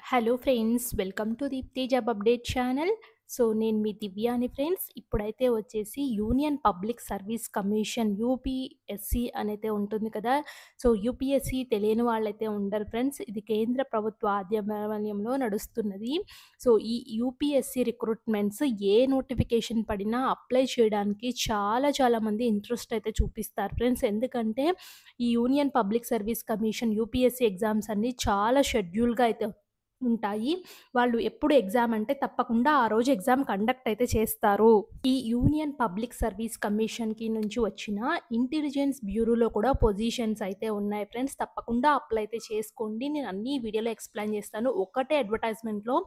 Hello friends, welcome to Deepti job update channel. So నేను మీ Divyani friends. ఇప్పుడైతే వచ్చేసి union public service commission UPSC అనైతే ఉంటుంది కదా. సో యూపీఎస్సి తెలియని వాళ్ళైతే ఉండరు ఫ్రెండ్స్. ఇది కేంద్ర ప్రభుత్వ ఆధ్వర్యంలో నడుస్తున్నది. సో ఈ యూపీఎస్సి రిక్రూట్మెంట్స్ ఏ నోటిఫికేషన్ పడినా అప్లై చేయడానికి చాలా మంది ఇంట్రెస్ట్ అయితే చూపిస్తారు ఫ్రెండ్స్. ఎందుకంటే ఈ union public service commission UPSC exams అన్నీ చాలా షెడ్యూల్గా అయితే ఉంటాయి. వాళ్ళు ఎప్పుడు ఎగ్జామ్ అంటే తప్పకుండా ఆ రోజు ఎగ్జామ్ కండక్ట్ అయితే చేస్తారు. ఈ యూనియన్ పబ్లిక్ సర్వీస్ కమిషన్‌కి నుంచి వచ్చిన ఇంటెలిజెన్స్ బ్యూరోలో కూడా పొజిషన్స్ అయితే ఉన్నాయి ఫ్రెండ్స్. తప్పకుండా అప్లై అయితే చేసుకోండి. నేను అన్నీ ఈ వీడియోలో ఎక్స్‌ప్లెయిన్ చేస్తాను. ఒక్కటే అడ్వర్టైజ్‌మెంట్‌లో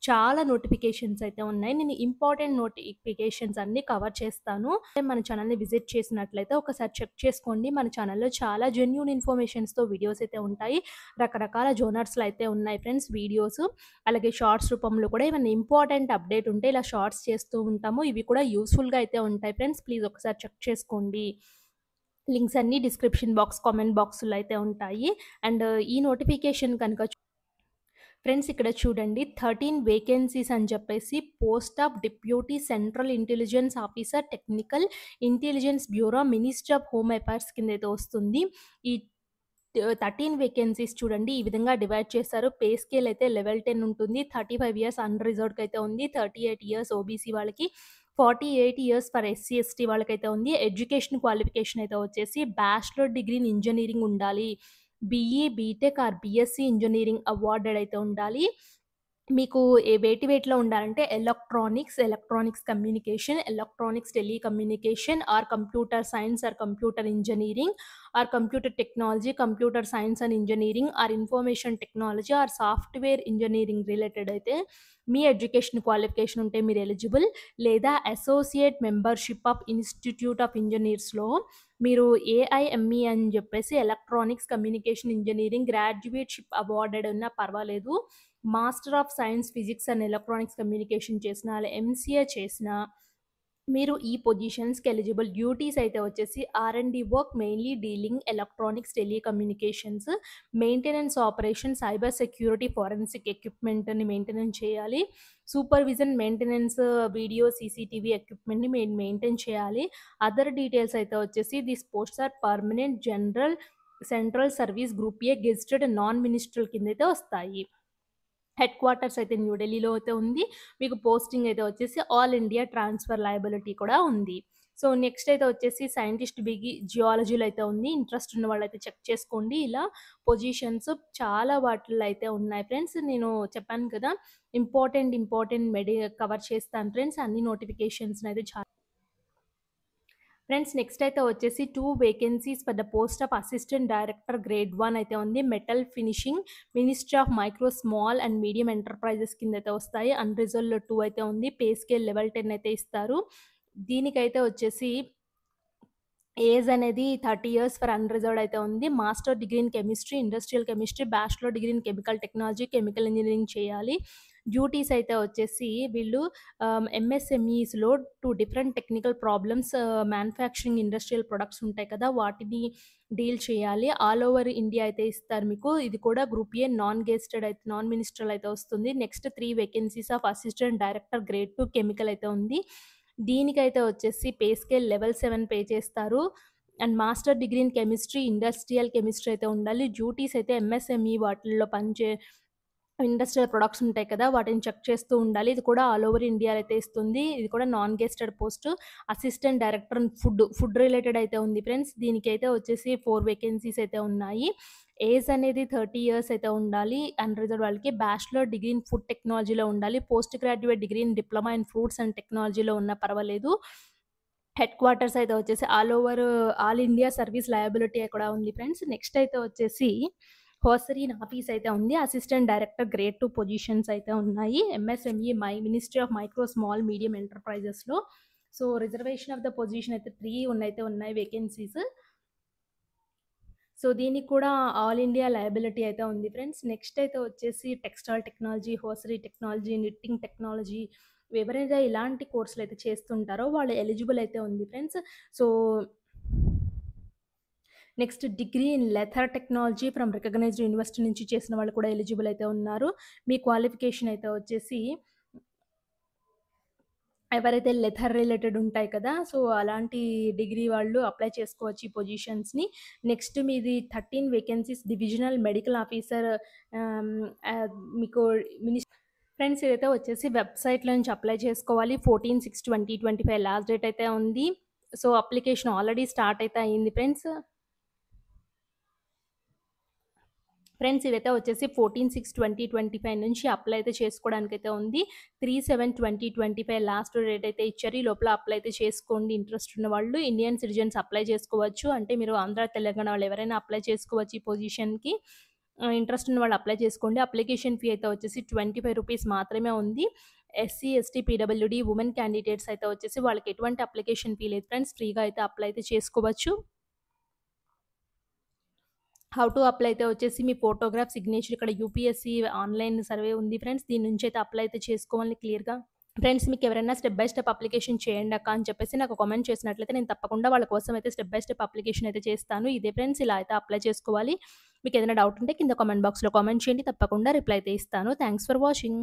చాలా నోటిఫికేషన్స్ అయితే ఉన్నాయి. నేను ఇంపార్టెంట్ నోటిఫికేషన్స్ అన్నీ కవర్ చేస్తాను. మన ఛానల్‌ని విజిట్ చేసినట్లయితే ఒకసారి చెక్ చేసుకోండి. మన ఛానల్‌లో చాలా జెన్యూన్ ఇన్ఫర్మేషన్స్‌తో వీడియోస్ అయితే ఉంటాయి. రకరకాల జోనర్స్‌లో అయితే ఉన్నాయి ఫ్రెండ్స్ వీడియోస్. అలాగే షార్ట్స్ రూపంలో కూడా ఏమైనా ఇంపార్టెంట్ అప్డేట్ ఉంటే ఇలా షార్ట్స్ చేస్తూ ఉంటాము. ఇవి కూడా యూజ్‌ఫుల్‌గా అయితే ఉంటాయి ఫ్రెండ్స్. ప్లీజ్ ఒకసారి చెక్ చేసుకోండి. లింక్స్ అన్నీ డిస్క్రిప్షన్ బాక్స్, కామెంట్ బాక్స్‌లో అయితే ఉంటాయి. అండ్ ఈ నోటిఫికేషన్ కనుక ఫ్రెండ్స్ ఇక్కడ చూడండి, 13 వేకెన్సీస్ అని చెప్పేసి post of deputy central intelligence officer technical intelligence bureau ministry of home affairs కింద అయితే వస్తుంది. ఈ 13 వేకెన్సీస్ చూడండి ఈ విధంగా డివైడ్ చేశారు. పే స్కేల్ అయితే లెవెల్ 10 ఉంటుంది. 35 ఇయర్స్ అన్‌రిజర్వ్డ్‌కి అయితే ఉంది. 38 ఇయర్స్ ఓబీసీ వాళ్ళకి, 48 ఇయర్స్ ఫర్ ఎస్సీ, ఎస్టీ వాళ్ళకైతే ఉంది. ఎడ్యుకేషన్ క్వాలిఫికేషన్ అయితే వచ్చేసి బ్యాచిలర్ డిగ్రీ ఇన్ ఇంజినీరింగ్ ఉండాలి. BE, BTech or BSc engineering awarded అయితే ఉండాలి. మీకు వేటిలో ఉండాలంటే electronics communication, electronics telecommunication or computer science or computer engineering or computer technology, computer science and engineering or information technology or software engineering related అయితే మీ education qualification ఉంటే మీరు eligible. లేదా associate membership of institute of ఇంజినీర్స్‌లో మీరు AIME అని చెప్పేసి electronics communication engineering graduateship awarded ఉన్నా పర్వాలేదు. Master of science physics and electronics communication చేసిన, అలా ఎంసీఏ చేసిన మీరు ఈ పొజిషన్స్‌కి ఎలిజిబుల్. డ్యూటీస్ అయితే వచ్చేసి R&D work mainly dealing electronics, telecommunications, maintenance operation, cyber security, forensic ఎక్విప్‌మెంట్‌ని మెయింటెనెన్స్ చేయాలి. సూపర్విజన్, మెయింటెనెన్స్, వీడియో, సీసీటీవీ ఎక్విప్‌మెంట్‌ని మెయింటైన్ చేయాలి. అదర్ డీటెయిల్స్ అయితే వచ్చేసి this posts are permanent, general, central service, group A, gazetted, non ministerial కిందైతే వస్తాయి. Head quarters అయితే న్యూఢిల్లీలో అయితే ఉంది. మీకు పోస్టింగ్ అయితే వచ్చేసి ఆల్ ఇండియా ట్రాన్స్‌ఫర్ లయబిలిటీ కూడా ఉంది. సో నెక్స్ట్ అయితే వచ్చేసి సైంటిస్ట్ జియాలజీలో అయితే ఉంది. ఇంట్రెస్ట్ ఉన్న వాళ్ళైతే చెక్ చేసుకోండి. ఇలా పొజిషన్స్ చాలా వాటిల్లో అయితే ఉన్నాయి ఫ్రెండ్స్. నేను చెప్పాను కదా, ఇంపార్టెంట్ కవర్ చేస్తాను ఫ్రెండ్స్. అన్ని నోటిఫికేషన్స్‌నైతే ఫ్రెండ్స్ నెక్స్ట్ అయితే వచ్చేసి 2 vacancies for the post of assistant director grade 1 అయితే ఉంది. Metal finishing, ministry of micro, small and medium enterprises కిందైతే వస్తాయి. అన్‌రిజర్వ్డ్‌లో 2 అయితే ఉంది. పే స్కేల్ లెవెల్ 10 అయితే ఇస్తారు. దీనికైతే వచ్చేసి ఏజ్ అనేది 30 ఇయర్స్ ఫర్ అన్‌రిజర్వ్డ్ అయితే ఉంది. Master degree in chemistry, industrial chemistry, bachelor degree in chemical technology, chemical engineering చేయాలి. డ్యూటీస్ అయితే వచ్చేసి వీళ్ళు ఎంఎస్ఎంఈస్‌లో 2 different technical problems, manufacturing industrial products ఉంటాయి కదా, వాటిని డీల్ చేయాలి. ఆల్ ఓవర్ ఇండియా అయితే ఇస్తారు మీకు. ఇది కూడా గ్రూప్ ఏ, నాన్ మినిస్ట్రల్ అయితే వస్తుంది. Next 3 vacancies of assistant director grade 2 chemical అయితే ఉంది. దీనికైతే వచ్చేసి పే స్కేల్ లెవెల్ 7 పే చేస్తారు. And master degree in chemistry, industrial chemistry అయితే ఉండాలి. డ్యూటీస్ అయితే ఎంఎస్ఎంఈ వాటిల్లో ఇండస్ట్రియల్ ప్రొడక్ట్స్ ఉంటాయి కదా, వాటిని చెక్ చేస్తూ ఉండాలి. ఇది కూడా ఆల్ ఓవర్ ఇండియాలో అయితే ఇస్తుంది. ఇది కూడా non గెస్టెడ్ post. Assistant director food related అయితే ఉంది ఫ్రెండ్స్. దీనికైతే వచ్చేసి 4 వేకెన్సీస్ అయితే ఉన్నాయి. ఏజ్ అనేది 30 ఇయర్స్ అయితే ఉండాలి. అన్‌రిజర్వ్డ్ వాళ్ళకి. బ్యాచిలర్ డిగ్రీ ఇన్ ఫుడ్ టెక్నాలజీలో ఉండాలి. Post graduate degree in diploma in fruits and టెక్నాలజీలో ఉన్నా పర్వాలేదు. హెడ్ క్వార్టర్స్ అయితే వచ్చేసి ఆల్ ఇండియా సర్వీస్ లయబిలిటీ కూడా ఉంది ఫ్రెండ్స్. నెక్స్ట్ అయితే వచ్చేసి హోసరీన్ ఆఫీస్ అయితే ఉంది. అసిస్టెంట్ డైరెక్టర్ గ్రేడ్ 2 పొజిషన్స్ అయితే ఉన్నాయి. MSME ministry of micro, small, medium ఎంటర్‌ప్రైజెస్‌లో. So reservation of the position అయితే 3 ఉన్నాయి వేకెన్సీస్. సో దీనికి కూడా ఆల్ ఇండియా లయబిలిటీ అయితే ఉంది ఫ్రెండ్స్. నెక్స్ట్ అయితే వచ్చేసి textile technology, hosiery technology, knitting technology, ఎవరైతే ఇలాంటి కోర్సులు అయితే చేస్తుంటారో వాళ్ళు ఎలిజిబుల్ అయితే ఉంది friends. So next degree in leather technology from recognized university నుంచి చేసిన వాళ్ళు కూడా ఎలిజిబుల్ అయితే ఉన్నారు. మీ క్వాలిఫికేషన్ అయితే వచ్చేసి ఎవరైతే లెథర్ రిలేటెడ్ ఉంటాయి కదా! సో, అలాంటి డిగ్రీ వాళ్ళు అప్లై చేసుకోవచ్చు ఈ పొజిషన్స్‌ని. నెక్స్ట్ మీది 13 వేకెన్సీస్ డివిజనల్ మెడికల్ ఆఫీసర్ ఆహ్, ఆహ్, మీకు మినిస్ ఫ్రెండ్స్ ఇదైతే వచ్చేసి వెబ్‌సైట్‌లో నుంచి అప్లై చేసుకోవాలి. 14/6/2025 లాస్ట్ డేట్ అయితే ఉంది. సో, అప్లికేషన్ ఆల్రెడీ స్టార్ట్ అయితే అయింది ఫ్రెండ్స్. ఫ్రెండ్స్ ఇదైతే వచ్చేసి 14/6/2025 నుంచి అప్లై అయితే చేసుకోవడానికైతే ఉంది. 3/7/2025 లాస్ట్ డేట్ అయితే ఇచ్చారు. ఈ లోపల అప్లై అయితే చేసుకోండి. ఇంట్రెస్ట్ ఉన్న వాళ్ళు ఇండియన్ సిటిజన్స్ అప్లై చేసుకోవచ్చు. అంటే మీరు ఆంధ్ర, తెలంగాణ వాళ్ళు ఎవరైనా అప్లై చేసుకోవచ్చు ఈ పొజిషన్‌కి. ఇంట్రెస్ట్ ఉన్న వాళ్ళు అప్లై చేసుకోండి. అప్లికేషన్ ఫీ అయితే వచ్చేసి రూ. 25 మాత్రమే ఉంది. SC, ST, PWD women candidates అయితే వచ్చేసి వాళ్ళకి ఎటువంటి అప్లికేషన్ ఫీ లేదు ఫ్రెండ్స్. ఫ్రీగా అయితే అప్లై అయితే చేసుకోవచ్చు. హౌ టు అప్లై అయితే వచ్చేసి మీ ఫోటోగ్రాఫ్, సిగ్నేచర్ ఇక్కడ యూపీఎస్సీ ఆన్‌లైన్ సర్వే ఉంది ఫ్రెండ్స్. దీని నుంచి అయితే అప్లై అయితే చేసుకోవాలి క్లియర్‌గా. ఫ్రెండ్స్ మీకెవరైనా స్టెప్ బై స్టెప్ అప్లికేషన్ చేయండక్కా అని చెప్పేసి నాకు కామెంట్ చేసినట్లయితే నేను తప్పకుండా వాళ్ళ కోసం అయితే స్టెప్ బై స్టెప్ అప్లికేషన్ అయితే చేస్తాను. ఇదే ఫ్రెండ్స్ ఇలా అయితే అప్లై చేసుకోవాలి. మీకేదైనా డౌట్ ఉంటే కింద కామెంట్ బాక్స్‌లో కామెంట్ చేయండి. తప్పకుండా రిప్లై అయితే ఇస్తాను. Thanks for watching.